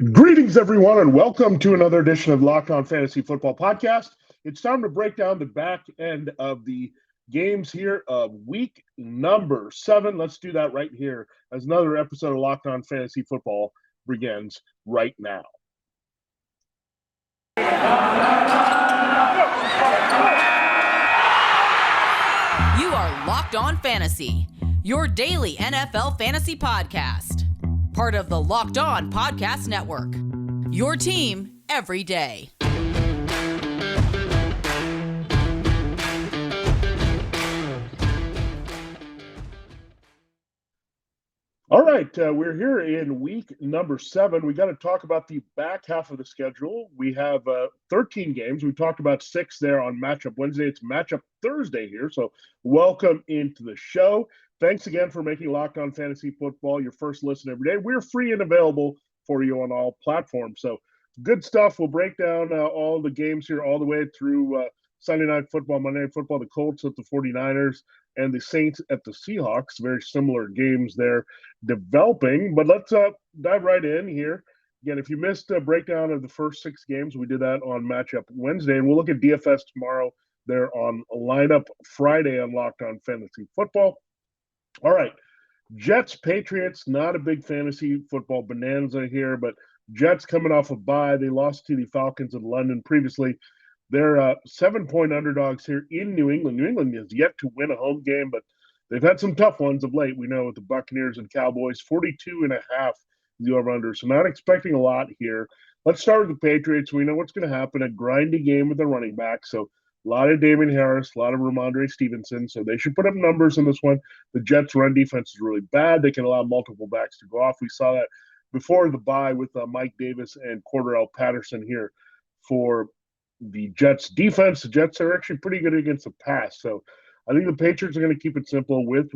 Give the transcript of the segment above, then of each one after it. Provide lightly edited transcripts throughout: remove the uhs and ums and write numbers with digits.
Greetings, everyone, and welcome to another edition of Locked On Fantasy Football Podcast. It's time to break down the back end of the games here of week number 7. Let's do that right here as another episode of Locked On Fantasy Football begins right now. You are Locked On Fantasy, your daily NFL fantasy podcast. Part of the Locked On Podcast Network, your team every day. All right, we're here in week number 7. We got to talk about the back half of the schedule. We have 13 games. We talked about 6 there on Matchup Wednesday. It's Matchup Thursday here, so welcome into the show. Thanks again for making Locked On Fantasy Football your first listen every day. We're free and available for you on all platforms. So good stuff. We'll break down all the games here all the way through Sunday Night Football, Monday Night Football, the Colts at the 49ers, and the Saints at the Seahawks. Very similar games there developing. But let's dive right in here. Again, if you missed a breakdown of the first 6 games, we did that on Matchup Wednesday. And we'll look at DFS tomorrow there on Lineup Friday on Locked On Fantasy Football. All right, Jets, Patriots, not a big fantasy football bonanza here, but Jets coming off a bye. They lost to the Falcons in London previously. They're 7-point underdogs here in New England. New England has yet to win a home game, but they've had some tough ones of late. We know with the Buccaneers and Cowboys, 42.5 the over-under, so not expecting a lot here. Let's start with the Patriots. We know what's going to happen, a grindy game with the running back, so a lot of Damian Harris, a lot of Ramondre Stevenson, so they should put up numbers in this one. The Jets' run defense is really bad. They can allow multiple backs to go off. We saw that before the bye with Mike Davis and Cordarrelle Patterson here for the Jets' defense. The Jets are actually pretty good against the pass, so I think the Patriots are going to keep it simple win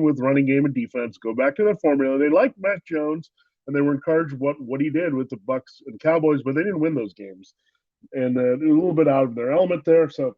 with running game and defense, go back to their formula. They like Matt Jones, and they were encouraged what he did with the Bucs and Cowboys, but they didn't win those games. And they're a little bit out of their element there. So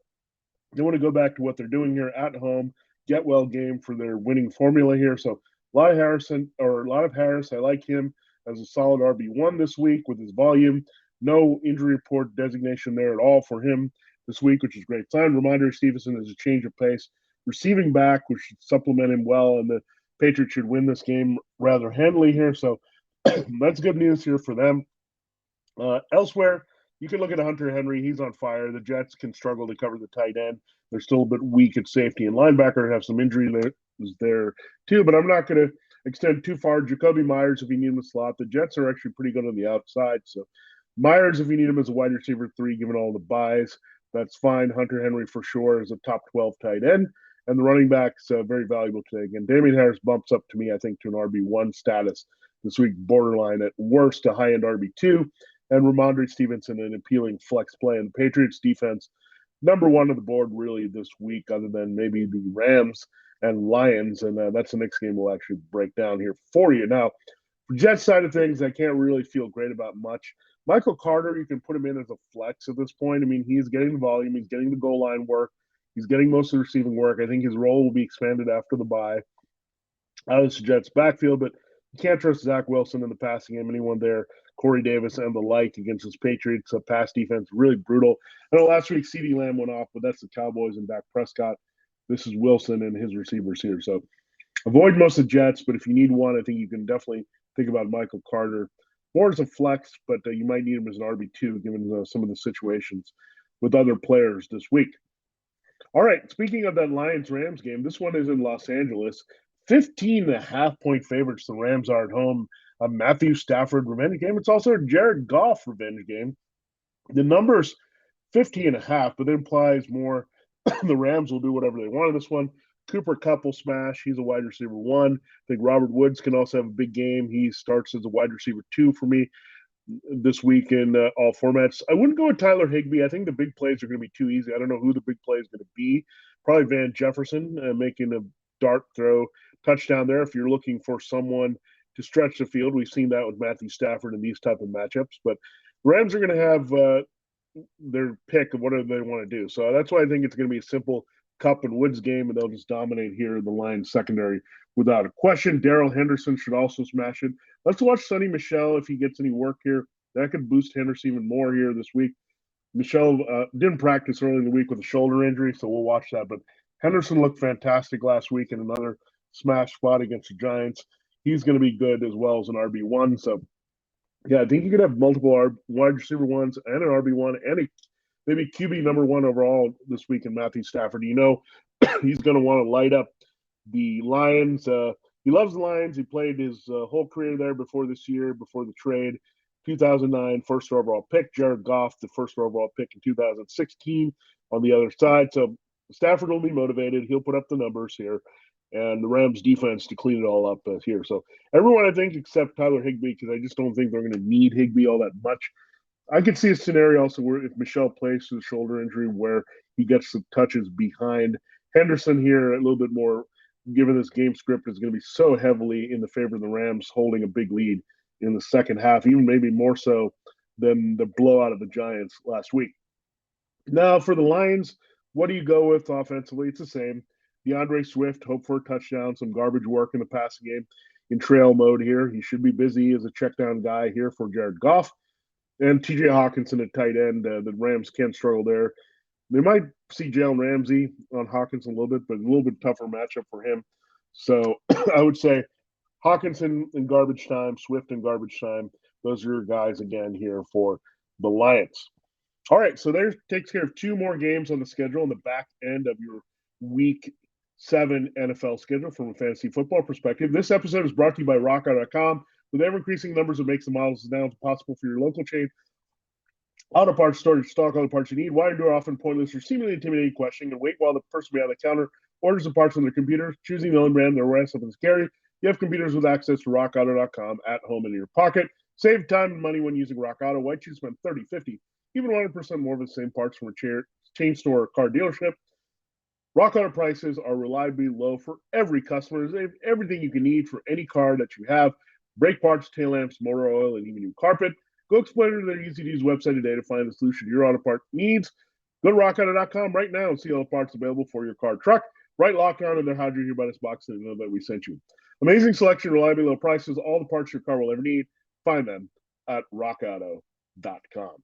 they want to go back to what they're doing here at home, get well game for their winning formula here. So a lot of Harris. I like him as a solid RB1 this week with his volume. No injury report designation there at all for him this week, which is a great sign. Ramondre Stevenson is a change of pace. Receiving back, which should supplement him well, and the Patriots should win this game rather handily here. So that's good news here for them. Elsewhere, you can look at Hunter Henry. He's on fire. The Jets can struggle to cover the tight end. They're still a bit weak at safety and linebacker. Have some injury there too, but I'm not going to extend too far. Jacoby Myers, if you need him in the slot. The Jets are actually pretty good on the outside. So Myers, if you need him as a wide receiver 3, given all the buys, that's fine. Hunter Henry for sure is a top 12 tight end. And the running back's very valuable today. Again, Damian Harris bumps up to me, I think, to an RB1 status this week, borderline at worst, a high-end RB2. And Ramondre Stevenson, an appealing flex play. And the Patriots defense, number 1 on the board really this week, other than maybe the Rams and Lions. And that's the next game we'll actually break down here for you. Now, for Jets side of things, I can't really feel great about much. Michael Carter, you can put him in as a flex at this point. I mean, he's getting the volume. He's getting the goal line work. He's getting most of the receiving work. I think his role will be expanded after the bye out of the Jets' backfield, but you can't trust Zach Wilson in the passing game. Anyone there, Corey Davis and the like against his Patriots pass defense, really brutal. I know last week CeeDee Lamb went off, but that's the Cowboys and Dak Prescott. This is Wilson and his receivers here. So avoid most of the Jets, but if you need one, I think you can definitely think about Michael Carter more as a flex, but you might need him as an RB2 given some of the situations with other players this week. All right, speaking of that Lions-Rams game, this one is in Los Angeles. 15.5-point favorites the Rams are at home. A Matthew Stafford revenge game. It's also a Jared Goff revenge game. The number's 50.5, but it implies more the Rams will do whatever they want in this one. Cooper Kupp will smash. He's a wide receiver 1. I think Robert Woods can also have a big game. He starts as a wide receiver 2 for me this week in all formats. I wouldn't go with Tyler Higbee. I think the big plays are going to be too easy. I don't know who the big play is going to be. Probably Van Jefferson making a dart throw touchdown there if you're looking for someone to stretch the field. We've seen that with Matthew Stafford in these type of matchups. But Rams are going to have their pick of whatever they want to do. So that's why I think it's going to be a simple Cup and Woods game, and they'll just dominate here in the Lions secondary without a question. Darrell Henderson should also smash it. Let's watch Sonny Michel if he gets any work here. That could boost Henderson even more here this week. Michel didn't practice early in the week with a shoulder injury, so we'll watch that. But Henderson looked fantastic last week in another smash spot against the Giants. He's going to be good as well as an RB1. So, yeah, I think you could have multiple wide receiver ones and an RB1 and maybe QB number one overall this week in Matthew Stafford. You know, he's going to want to light up the Lions. He loves the Lions. He played his whole career there before this year, before the trade. 2009 first overall pick. Jared Goff, the first overall pick in 2016 on the other side. So Stafford will be motivated. He'll put up the numbers here. And the Rams defense to clean it all up here. So everyone, I think, except Tyler Higbee, because I just don't think they're going to need Higbee all that much. I could see a scenario also where if Michel plays through the shoulder injury where he gets some touches behind Henderson here a little bit more, given this game script is going to be so heavily in the favor of the Rams holding a big lead in the second half, even maybe more so than the blowout of the Giants last week. Now, for the Lions, what do you go with offensively? It's the same. DeAndre Swift, hope for a touchdown, some garbage work in the passing game in trail mode here. He should be busy as a check down guy here for Jared Goff. And TJ Hawkinson at tight end. The Rams can struggle there. They might see Jalen Ramsey on Hawkinson a little bit, but a little bit tougher matchup for him. So I would say Hawkinson in garbage time, Swift in garbage time. Those are your guys again here for the Lions. All right, so there takes care of two more games on the schedule on the back end of your Week 7 NFL schedule from a fantasy football perspective. This episode is brought to you by RockAuto.com. With ever-increasing numbers, it makes the models now possible for your local chain auto parts store to stock all the parts you need. Why endure often pointless or seemingly intimidating questioning and wait while the person behind the counter orders the parts on their computer, choosing the only brand their warehouse is scary? You have computers with access to RockAuto.com at home in your pocket. Save time and money when using Rock Auto. Why choose spend 30, 50, even 100% more of the same parts from a chain store or car dealership? Rock Auto prices are reliably low for every customer. They have everything you can need for any car that you have. Brake parts, tail lamps, motor oil, and even new carpet. Go explain to their easy-to-use website today to find the solution to your auto part needs. Go to rockauto.com right now and see all the parts available for your car, truck. Right locked on in their How'd You Hear About Us box so they know that we sent you. Amazing selection, reliably low prices, all the parts your car will ever need. Find them at rockauto.com.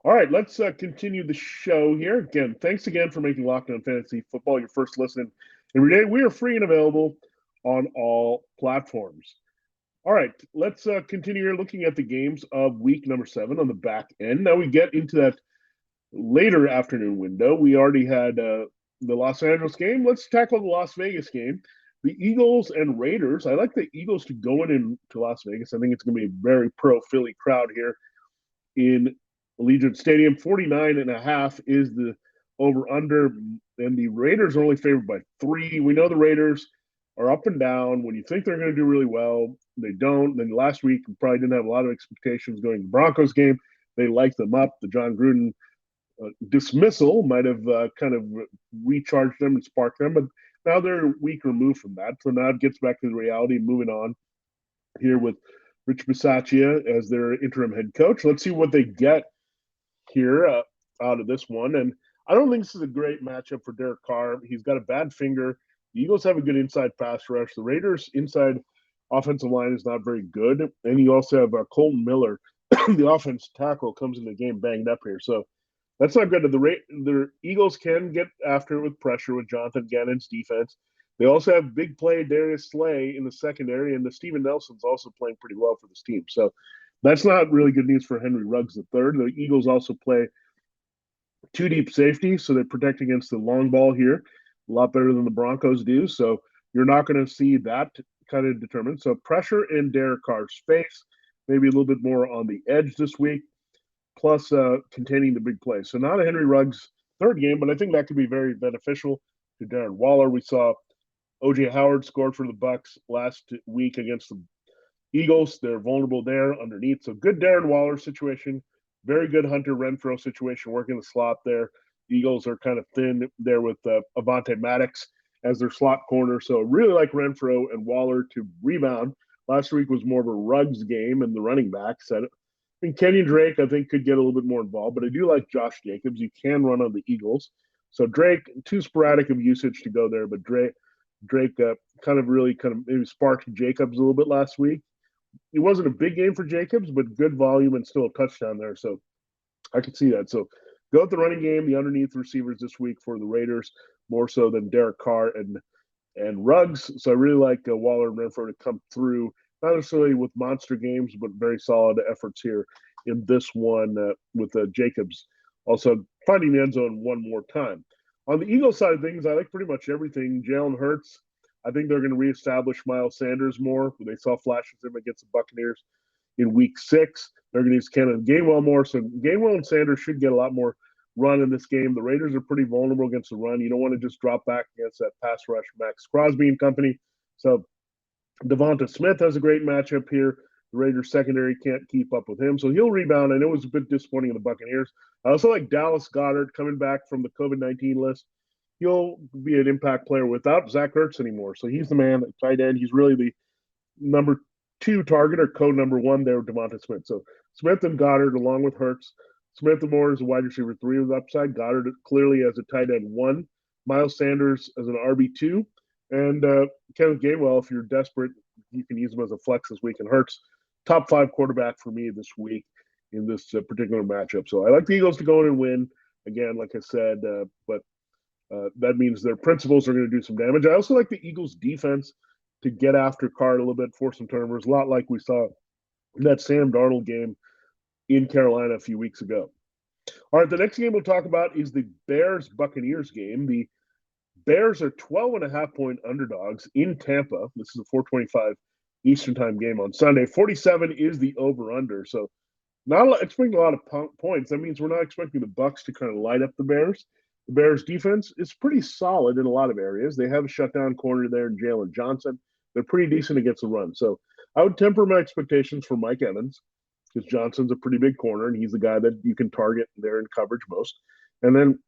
All right, let's continue the show here. Again, thanks again for making Locked On Fantasy Football your first listen every day. We are free and available on all platforms. All right, let's continue here looking at the games of week number 7 on the back end. Now we get into that later afternoon window. We already had the Los Angeles game. Let's tackle the Las Vegas game. The Eagles and Raiders. I like the Eagles to go into Las Vegas. I think it's going to be a very pro-Philly crowd here in Allegiant Stadium. 49.5 is the over-under, and the Raiders are only favored by 3. We know the Raiders are up and down. When you think they're going to do really well, they don't. Then last week, we probably didn't have a lot of expectations going to the Broncos game. They liked them up. The John Gruden dismissal might have kind of recharged them and sparked them, but now they're a week removed from that. So now it gets back to the reality, moving on here with Rich Bisaccia as their interim head coach. Let's see what they get here out of this one. And I don't think this is a great matchup for Derek Carr. He's got a bad finger. The Eagles have a good inside pass rush. The Raiders' inside offensive line is not very good. And you also have Colton Miller, the offense tackle, comes in the game banged up here. So that's not good. The Eagles can get after it with pressure with Jonathan Gannon's defense. They also have big play Darius Slay in the secondary, and the Steven Nelson's also playing pretty well for this team. So that's not really good news for Henry Ruggs III. The Eagles also play 2 deep safety, so they protect against the long ball here a lot better than the Broncos do. So you're not going to see that kind of determined. So pressure in Derek Carr's face, maybe a little bit more on the edge this week, plus containing the big play. So not a Henry Ruggs third game, but I think that could be very beneficial to Darren Waller. We saw O.J. Howard scored for the Bucs last week against the Eagles. They're vulnerable there underneath. So good Darren Waller situation. Very good Hunter Renfrow situation, working the slot there. The Eagles are kind of thin there with Avonte Maddox as their slot corner. So really like Renfrow and Waller to rebound. Last week was more of a Ruggs game and the running backs. And Kenyon Drake, I think, could get a little bit more involved. But I do like Josh Jacobs. You can run on the Eagles. So Drake, too sporadic of usage to go there, but Drake kind of maybe sparked Jacobs a little bit last week. It wasn't a big game for Jacobs, but good volume and still a touchdown there. So I could see that. So go with the running game, the underneath receivers this week for the Raiders, more so than Derek Carr and Ruggs. So I really like Waller and Renfro to come through, not necessarily with monster games, but very solid efforts here in this one with Jacobs also finding the end zone one more time. On the Eagles side of things, I like pretty much everything. Jalen Hurts, I think they're going to reestablish Miles Sanders more. They saw flashes of him against the Buccaneers in Week 6. They're going to use Cannon Gainwell more. So Gainwell and Sanders should get a lot more run in this game. The Raiders are pretty vulnerable against the run. You don't want to just drop back against that pass rush, Max Crosby and company. So Devonta Smith has a great matchup here. The Raiders secondary can't keep up with him, so he'll rebound. I know it was a bit disappointing in the Buccaneers. I also like Dallas Goedert coming back from the COVID-19 list. He'll be an impact player without Zach Ertz anymore, so he's the man at tight end. He's really the number 2 target or code number 1 there with Devonta Smith. So Smith and Goddard along with Hurts. Smith and Moore is a wide receiver 3 with upside. Goddard clearly as a tight end 1. Miles Sanders as an RB2. And Kenneth Gainwell, if you're desperate, you can use him as a flex this week. And Hurts, top 5 quarterback for me this week in this particular matchup. So I like the Eagles to go in and win. Again, like I said, but that means their principles are going to do some damage. I also like the Eagles' defense to get after Carr a little bit, force some turnovers, a lot like we saw in that Sam Darnold game in Carolina a few weeks ago. All right, the next game we'll talk about is the Bears-Buccaneers game. The Bears are 12.5-point underdogs in Tampa. This is a 4:25 Eastern time game on Sunday. 47 is the over/under. So not expecting a lot of points. That means we're not expecting the Bucs to kind of light up the Bears. The Bears defense is pretty solid in a lot of areas. They have a shutdown corner there in Jalen Johnson. They're pretty decent against the run. So I would temper my expectations for Mike Evans because Johnson's a pretty big corner, and he's the guy that you can target there in coverage most. And then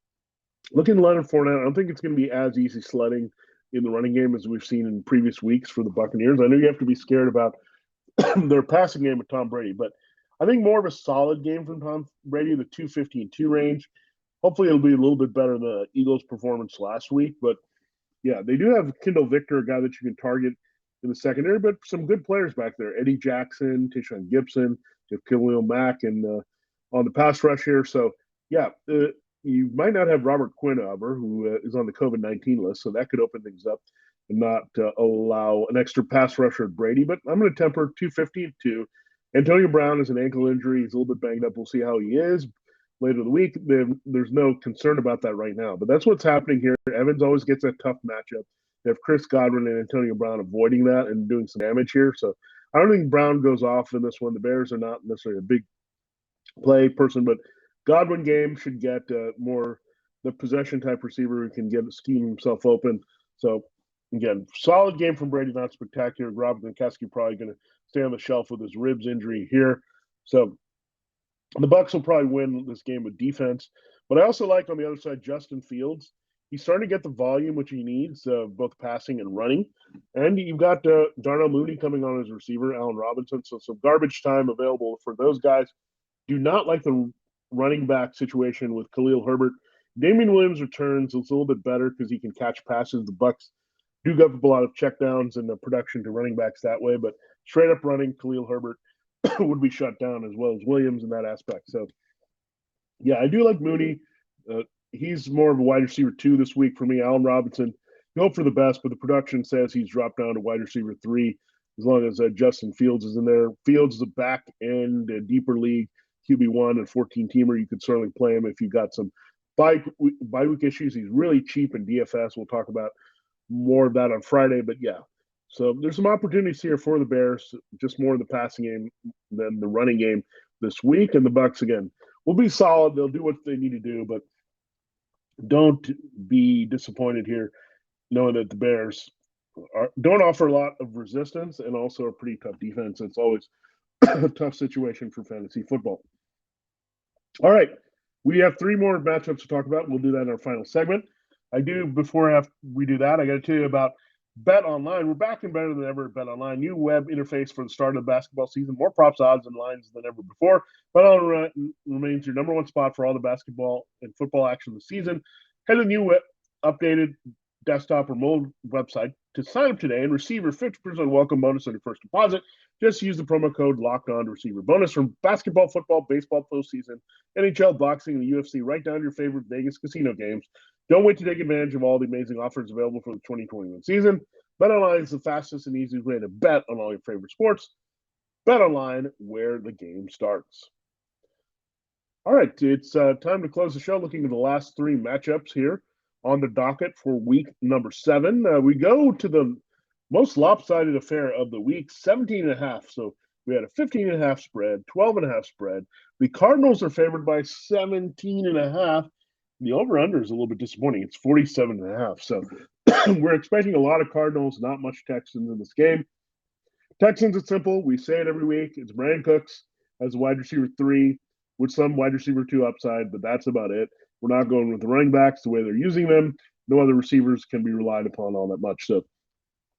looking at Leonard Fournette, I don't think it's going to be as easy sledding in the running game as we've seen in previous weeks for the Buccaneers. I know you have to be scared about their passing game with Tom Brady, but I think more of a solid game from Tom Brady, the 250-2 range. Hopefully it'll be a little bit better than the Eagles' performance last week. But, yeah, they do have Kendall Victor, a guy that you can target in the secondary, but some good players back there. Eddie Jackson, Tishon Gibson, Khalil Mack, and on the pass rush here. So, yeah, you might not have Robert Quinn, who is on the COVID-19 list, so that could open things up and not allow an extra pass rusher at Brady. But I'm going to temper 250-2. Antonio Brown has an ankle injury. He's a little bit banged up. We'll see how he is later in the week. There's no concern about that right now. But that's what's happening here. Evans always gets a tough matchup. They have Chris Godwin and Antonio Brown avoiding that and doing some damage here. So I don't think Brown goes off in this one. The Bears are not necessarily a big play person, but Godwin game should get more the possession type receiver who can scheme himself open. So again, solid game from Brady, not spectacular. Rob Gronkowski probably going to stay on the shelf with his ribs injury here. So the Bucs will probably win this game with defense. But I also like on the other side Justin Fields. He's starting to get the volume which he needs, both passing and running. And you've got Darnell Mooney coming on as receiver, Allen Robinson. So some garbage time available for those guys. Do not like the running back situation with Khalil Herbert. Damian Williams returns. It's a little bit better because he can catch passes. The Bucs do give up a lot of checkdowns and the production to running backs that way, but straight up running, Khalil Herbert would be shut down as well as Williams in that aspect. So, yeah, I do like Mooney. He's more of a wide receiver 2 this week for me. Allen Robinson, you hope for the best, but the production says he's dropped down to wide receiver 3 as long as Justin Fields is in there. Fields is a back end, a deeper league, QB1 and 14-teamer. You could certainly play him if you got some bye week issues. He's really cheap in DFS. We'll talk about more of that on Friday, but yeah. So there's some opportunities here for the Bears, just more in the passing game than the running game this week. And the Bucs, again, will be solid. They'll do what they need to do, but don't be disappointed here knowing that the Bears don't offer a lot of resistance and also a pretty tough defense. It's always a tough situation for fantasy football. All right, we have 3 more matchups to talk about. We'll do that in our final segment. Before we do that, I got to tell you about BetOnline. We're back and better than ever at BetOnline. New web interface for the start of the basketball season. More props, odds, and lines than ever before. BetOnline remains your number 1 spot for all the basketball and football action this season. Head to the new updated desktop or mobile website to sign up today and receive your 50% welcome bonus on your first deposit. Just use the promo code Locked On to receive your bonus from basketball, football, baseball, postseason, NHL, boxing, and the UFC, right down to your favorite Vegas casino games. Don't wait to take advantage of all the amazing offers available for the 2021 season. BetOnline is the fastest and easiest way to bet on all your favorite sports. BetOnline, where the game starts. All right, it's time to close the show looking at the last three matchups here on the docket for week number 7. We go to the most lopsided affair of the week, 17.5. So we had a 15.5 spread, 12.5 spread. The Cardinals are favored by 17.5. The over-under is a little bit disappointing. It's 47.5. So we're expecting a lot of Cardinals, not much Texans in this game. Texans, it's simple. We say it every week. It's Brandon Cooks as a wide receiver 3 with some wide receiver 2 upside, but that's about it. We're not going with the running backs the way they're using them. No other receivers can be relied upon all that much. So,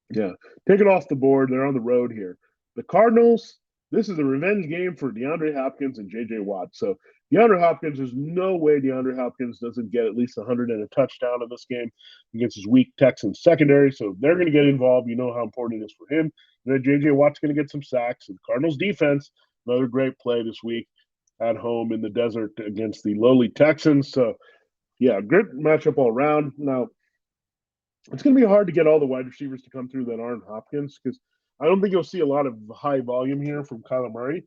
yeah, take it off the board. They're on the road here. The Cardinals, this is a revenge game for DeAndre Hopkins and J.J. Watt. So, DeAndre Hopkins, there's no way DeAndre Hopkins doesn't get at least 100 and a touchdown in this game against his weak Texans secondary. So, they're going to get involved. You know how important it is for him. And then J.J. Watt's going to get some sacks. And Cardinals defense, another great play this week at home in the desert against the lowly Texans. So, yeah, great matchup all around. Now, it's going to be hard to get all the wide receivers to come through that aren't Hopkins because I don't think you'll see a lot of high volume here from Kyler Murray.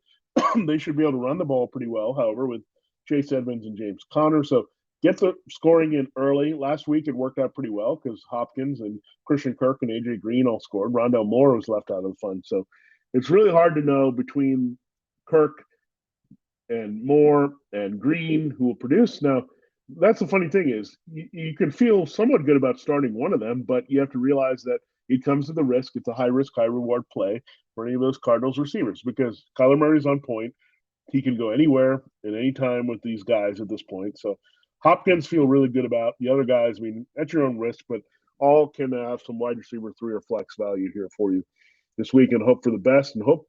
They should be able to run the ball pretty well, however, with Chase Edmonds and James Conner. So get the scoring in early. Last week it worked out pretty well because Hopkins and Christian Kirk and A.J. Green all scored. Rondale Moore was left out of the fun. So it's really hard to know between Kirk and Moore and Green who will produce. Now, that's the funny thing is you can feel somewhat good about starting one of them, but you have to realize that it comes to the risk. It's a high risk, high reward play for any of those Cardinals receivers because Kyler Murray's on point. He can go anywhere at any time with these guys at this point. So Hopkins feel really good about. The other guys, I mean, at your own risk, but all can have some wide receiver 3 or flex value here for you this week and hope for the best and hope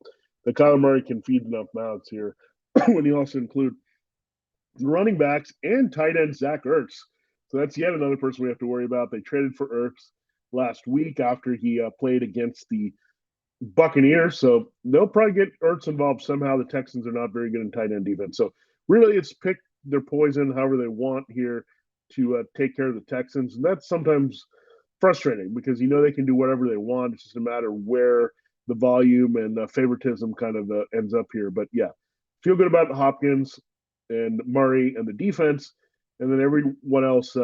that Kyler Murray can feed enough mouths here when you also include the running backs and tight end Zach Ertz. So that's yet another person we have to worry about. They traded for Ertz last week after he played against the Buccaneers. So they'll probably get Ertz involved somehow. The Texans are not very good in tight end defense. So really it's pick their poison however they want here to take care of the Texans. And that's sometimes frustrating because you know they can do whatever they want. It's just a matter where the volume and favoritism kind of ends up here. But yeah, feel good about Hopkins and Murray and the defense. And then everyone else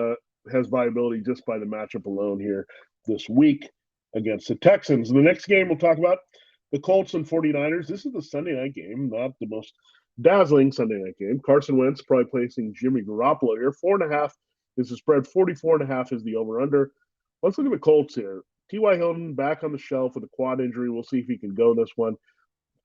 has viability just by the matchup alone here this week against the Texans. And the next game we'll talk about the Colts and 49ers. This is the Sunday night game, not the most dazzling Sunday night game. Carson Wentz probably placing Jimmy Garoppolo here. 4.5 is the spread. 44.5 is the over-under. Let's look at the Colts here. T.Y. Hilton back on the shelf with a quad injury. We'll see if he can go this one.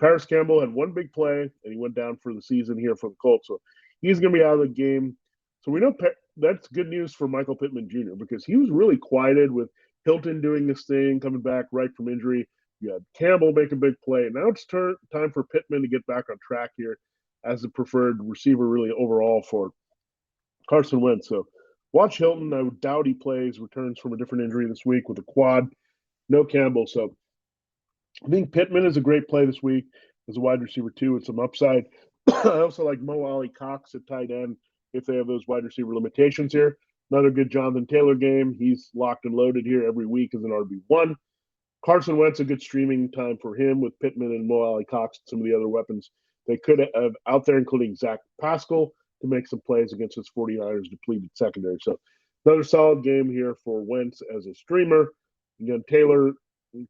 Paris Campbell had one big play, and he went down for the season here for the Colts. So he's going to be out of the game. So we know that's good news for Michael Pittman Jr. because he was really quieted with Hilton doing this thing, coming back right from injury. You had Campbell make a big play. Now it's time for Pittman to get back on track here as the preferred receiver really overall for Carson Wentz. So watch Hilton. I doubt he returns from a different injury this week with a quad. No Campbell. So I think Pittman is a great play this week as a wide receiver too with some upside. I also like Mo Alley Cox at tight end if they have those wide receiver limitations here. Another good Jonathan Taylor game. He's locked and loaded here every week as an RB1. Carson Wentz, a good streaming time for him with Pittman and Mo Alley Cox and some of the other weapons they could have out there, including Zach Pascal, to make some plays against his 49ers depleted secondary. So another solid game here for Wentz as a streamer. Again, Taylor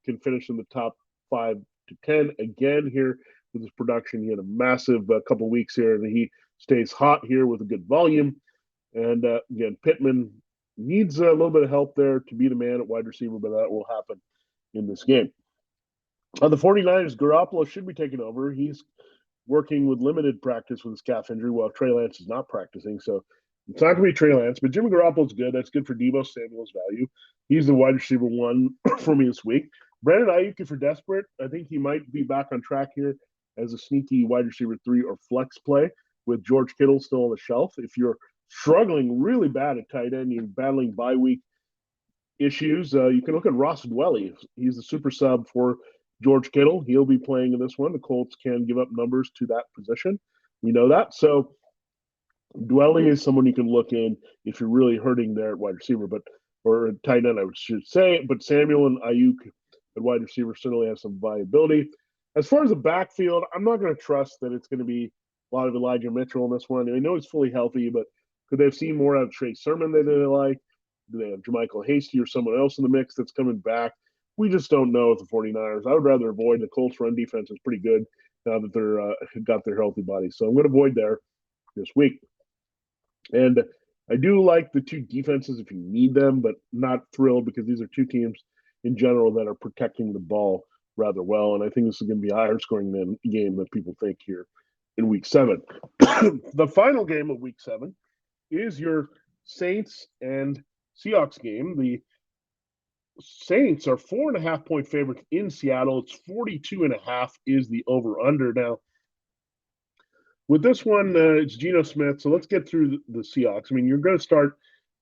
can finish in the top 5 to 10 again here with his production. He had a massive couple weeks here, and he stays hot here with a good volume. And again, Pittman needs a little bit of help there to be the man at wide receiver, but that will happen in this game. On the 49ers, Garoppolo should be taking over. He's working with limited practice with his calf injury while Trey Lance is not practicing. So it's not going to be Trey Lance, but Jimmy Garoppolo's good. That's good for Deebo Samuel's value. He's the wide receiver 1 for me this week. Brandon Ayuk, if you're desperate, I think he might be back on track here as a sneaky wide receiver 3 or flex play with George Kittle still on the shelf. If you're struggling really bad at tight end. You're battling bye week issues. You can look at Ross Dwelly. He's the super sub for George Kittle. He'll be playing in this one. The Colts can give up numbers to that position. We know that. So Dwelly is someone you can look in if you're really hurting there at wide receiver, or tight end, I should say. But Samuel and Ayuk at wide receiver certainly have some viability. As far as the backfield, I'm not going to trust that it's going to be a lot of Elijah Mitchell in this one. I know he's fully healthy, but could they have seen more out of Trey Sermon than they like? Do they have JaMychal Hasty or someone else in the mix that's coming back? We just don't know with the 49ers. I would rather avoid. The Colts run defense is pretty good now that they're got their healthy bodies. So I'm going to avoid there this week. And I do like the two defenses if you need them, but not thrilled because these are two teams in general that are protecting the ball rather well. And I think this is going to be a higher scoring game than people think here in week 7. The final game of week 7 is your Saints and Seahawks game. The Saints are 4.5-point favorites in Seattle. It's 42.5 is the over-under. Now, with this one, it's Geno Smith. So let's get through the Seahawks. I mean, you're going to start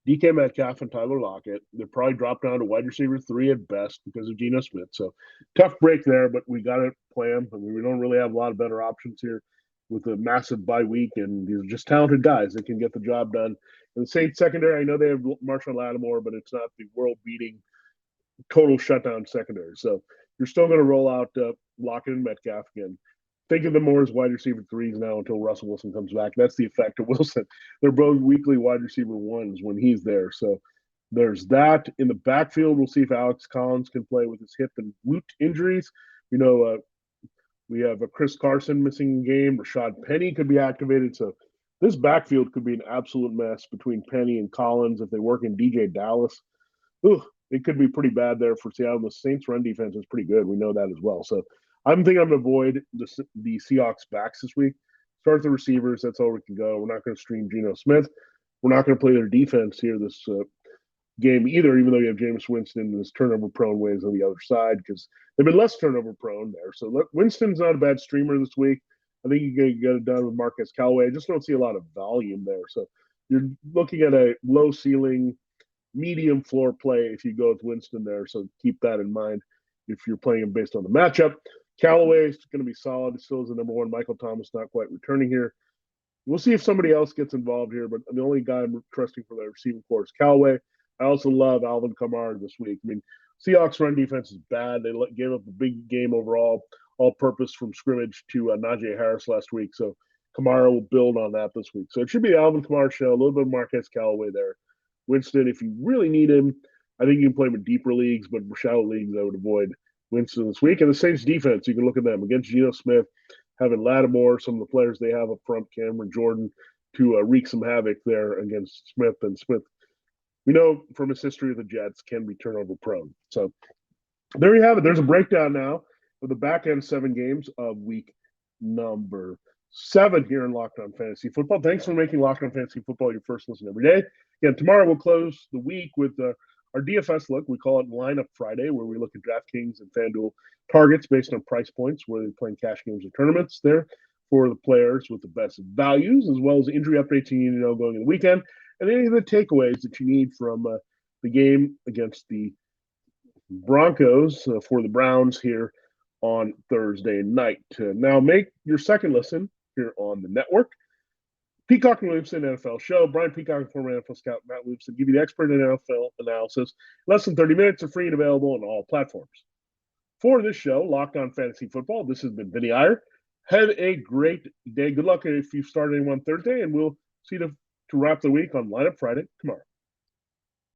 DK Metcalf and Tyler Lockett. They'll probably drop down to wide receiver 3 at best because of Geno Smith. So tough break there, but we got to play them. I mean, we don't really have a lot of better options here with a massive bye week, and these are just talented guys that can get the job done. And the Saints secondary, I know they have Marshawn Lattimore, but it's not the world-beating total shutdown secondary. So you're still going to roll out Lockett and Metcalf again. Think of them more as wide receiver 3s now until Russell Wilson comes back. That's the effect of Wilson. They're both weekly wide receiver 1s when he's there. So there's that. In the backfield, we'll see if Alex Collins can play with his hip and glute injuries. You know, we have Chris Carson missing a game. Rashad Penny could be activated. So this backfield could be an absolute mess between Penny and Collins if they work in DJ Dallas. Ooh, it could be pretty bad there for Seattle. The Saints' run defense is pretty good. We know that as well. So I'm thinking I'm going to avoid the Seahawks backs this week. Start the receivers. That's all we can go. We're not going to stream Geno Smith. We're not going to play their defense here this game either, even though you have Jameis Winston in his turnover-prone ways on the other side because they've been less turnover-prone there. So Winston's not a bad streamer this week. I think you can get it done with Marquez Callaway. I just don't see a lot of volume there. So you're looking at a low ceiling, medium floor play if you go with Winston there. So keep that in mind if you're playing him based on the matchup. Callaway is going to be solid. It still is the number 1. Michael Thomas not quite returning here. We'll see if somebody else gets involved here, but the only guy I'm trusting for the receiving core is Callaway. I also love Alvin Kamara this week. I mean, Seahawks run defense is bad. They gave up a big game overall, all-purpose from scrimmage to Najee Harris last week. So Kamara will build on that this week. So it should be the Alvin Kamara show, a little bit of Marquez Callaway there. Winston, if you really need him, I think you can play him in deeper leagues, but shallow leagues I would avoid Winston this week. And the Saints defense, you can look at them against Geno Smith, having Lattimore, some of the players they have up front, Cameron Jordan, to wreak some havoc there against Smith. And Smith, we know from his history of the Jets, can be turnover prone. So there you have it. There's a breakdown now of the back end 7 games of week number 7 here in Locked On Fantasy Football. Thanks for making Locked On Fantasy Football your first listen every day. Again, tomorrow we'll close the week with our DFS look. We call it Lineup Friday, where we look at DraftKings and FanDuel targets based on price points, where they're playing cash games or tournaments there for the players with the best values, as well as injury updates you need to know going in the weekend, and any of the takeaways that you need from the game against the Broncos for the Browns here on Thursday night. Now make your second listen here on the network. Peacock and Williamson NFL show. Brian Peacock and former NFL scout Matt Williamson give you the expert in NFL analysis. Less than 30 minutes are free and available on all platforms. For this show, Locked On Fantasy Football, this has been Vinnie Iyer. Have a great day. Good luck if you start anyone Thursday, and we'll see you to wrap the week on Lineup Friday tomorrow.